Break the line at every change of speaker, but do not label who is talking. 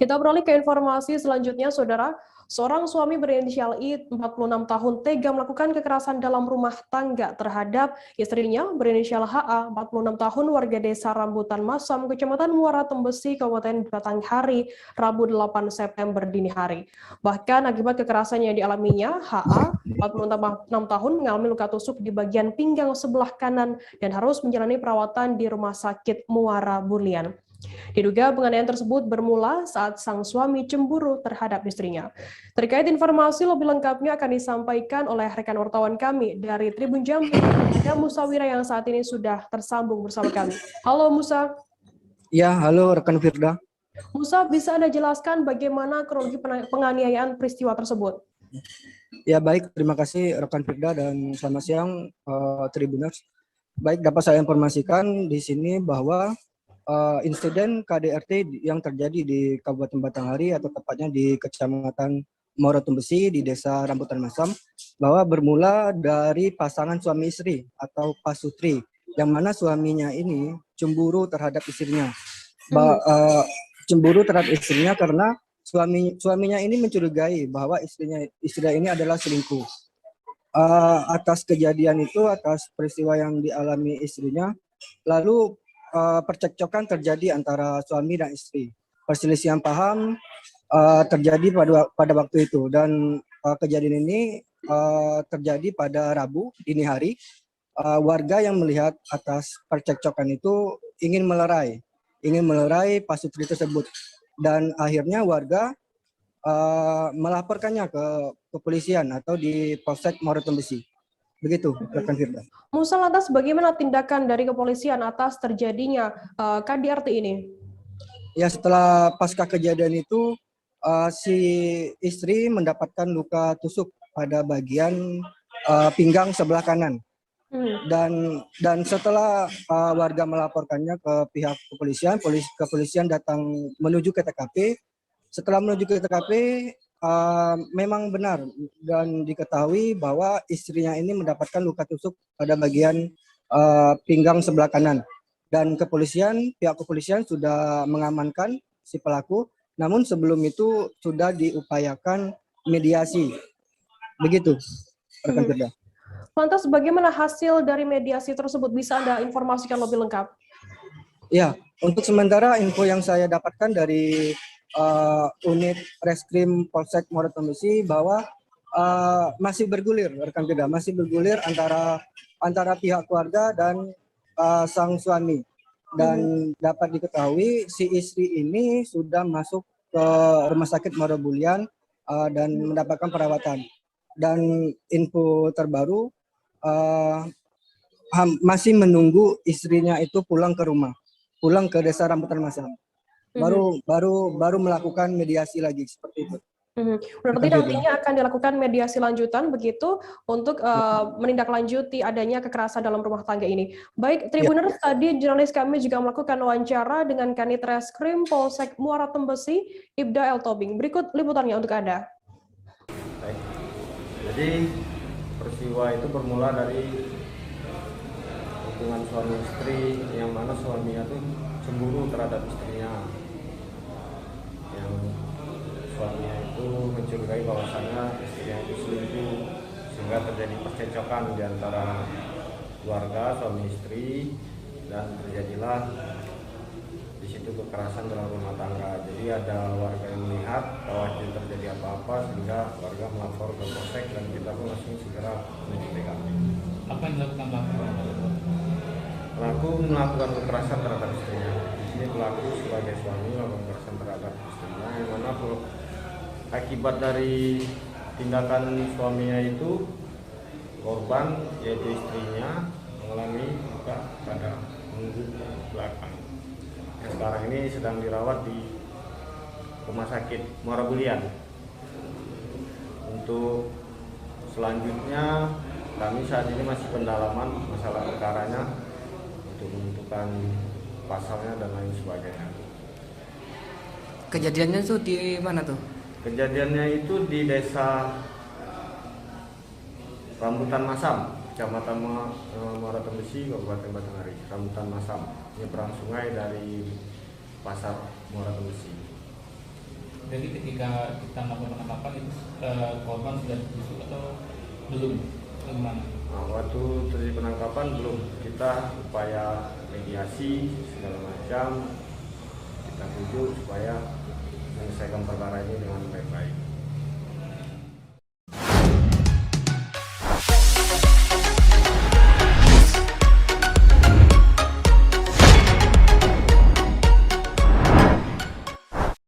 Kita beralih ke informasi selanjutnya, Saudara. Seorang suami berinisial I, 46 tahun, tega melakukan kekerasan dalam rumah tangga terhadap istrinya berinisial HA, 46 tahun, warga desa Rambutan Masam, Kecamatan Muara Tembesi, Kabupaten Batanghari, Rabu 8 September dini hari. Bahkan akibat kekerasan yang dialaminya, HA, 46 tahun, mengalami luka tusuk di bagian pinggang sebelah kanan dan harus menjalani perawatan di Rumah Sakit Muara Bulian. Diduga penganiayaan tersebut bermula saat sang suami cemburu terhadap istrinya. Terkait informasi lebih lengkapnya akan disampaikan oleh rekan wartawan kami dari Tribun Jambi, ada Musa Wira yang saat ini sudah tersambung bersama kami. Halo Musa.
Ya, halo rekan Firda.
Musa, bisa Anda jelaskan bagaimana kronologi penganiayaan peristiwa tersebut?
Ya baik, terima kasih rekan Firda dan selamat siang Tribuners. Baik, dapat saya informasikan di sini bahwa insiden KDRT yang terjadi di Kabupaten Batanghari atau tepatnya di Kecamatan Muara Tembesi di Desa Rambutan Masam, bahwa bermula dari pasangan suami istri atau pasutri, yang mana suaminya ini cemburu terhadap istrinya. Cemburu terhadap istrinya karena suaminya ini mencurigai bahwa istrinya ini adalah selingkuh. Atas kejadian itu, atas peristiwa yang dialami istrinya, lalu percekcokan terjadi antara suami dan istri. Perselisihan paham terjadi pada waktu itu, dan kejadian ini terjadi pada Rabu dini hari. Warga yang melihat atas percekcokan itu ingin melerai pasutri tersebut, dan akhirnya warga melaporkannya ke kepolisian atau di Polsek Muara Tembesi. Begitu, rekan Firda.
Musa, lantas bagaimana tindakan dari kepolisian atas terjadinya KDRT ini?
Ya, setelah pasca kejadian itu, si istri mendapatkan luka tusuk pada bagian pinggang sebelah kanan. Dan setelah warga melaporkannya ke pihak kepolisian, kepolisian datang menuju ke TKP. Setelah menuju ke TKP, memang benar dan diketahui bahwa istrinya ini mendapatkan luka tusuk pada bagian pinggang sebelah kanan, dan pihak kepolisian sudah mengamankan si pelaku. Namun sebelum itu sudah diupayakan mediasi. Begitu, rekan Firda.
Lantas bagaimana hasil dari mediasi tersebut? Bisa Anda informasikan lebih lengkap?
Ya, untuk sementara info yang saya dapatkan dari unit Reskrim Polsek Muara Tembesi bahwa masih bergulir, rekan Firda, masih bergulir antara pihak keluarga dan sang suami. Dan dapat diketahui si istri ini sudah masuk ke Rumah Sakit Muara Bulian dan mendapatkan perawatan. Dan info terbaru masih menunggu istrinya itu pulang ke Desa Rambutan Masam. Baru melakukan mediasi lagi, seperti itu.
Berarti nantinya akan dilakukan mediasi lanjutan begitu untuk menindaklanjuti adanya kekerasan dalam rumah tangga ini. Baik, Tribuners, tadi jurnalis kami juga melakukan wawancara dengan Kanit Reskrim Polsek Muara Tembesi, Ibda El Tobing. Berikut liputannya untuk Anda.
Baik. Jadi peristiwa itu bermula dari hubungan suami istri, yang mana suaminya itu cemburu terhadap istrinya. Yang suaminya itu mencurigai bahwasannya istrinya itu selingkuh, sehingga terjadi percekcokan di antara keluarga suami istri, dan terjadilah di situ kekerasan dalam rumah tangga. Jadi ada warga yang melihat bahwa tidak terjadi apa-apa, sehingga warga melapor ke polsek dan kita pun langsung segera menuju TKP.
Apa yang dilakukan pelaku?
Pelaku melakukan kekerasan terhadap istrinya. Di sini pelaku sebagai suami melakukan kekerasan terhadap istrinya, yang mana akibat dari tindakan suaminya itu korban, yaitu istrinya, mengalami luka pada punggung belakang. Yang sekarang ini sedang dirawat di Rumah Sakit Muara Bulian. Untuk selanjutnya kami saat ini masih pendalaman masalah perkaranya untuk menentukan pasalnya dan lain sebagainya.
Kejadiannya tuh di mana tuh?
Kejadiannya itu di Desa Rambutan Masam, Kecamatan Muara Tembesi, Kabupaten Batanghari. Rambutan Masam, nyebrang sungai dari Pasar Muara Tembesi.
Jadi ketika kita melakukan penangkapan itu korban sudah ditusuk atau belum? Bagaimana?
Nah, waktu terjadi penangkapan belum, kita upaya mediasi segala macam, kita tuju supaya menyelesaikan perkara ini dengan baik-baik.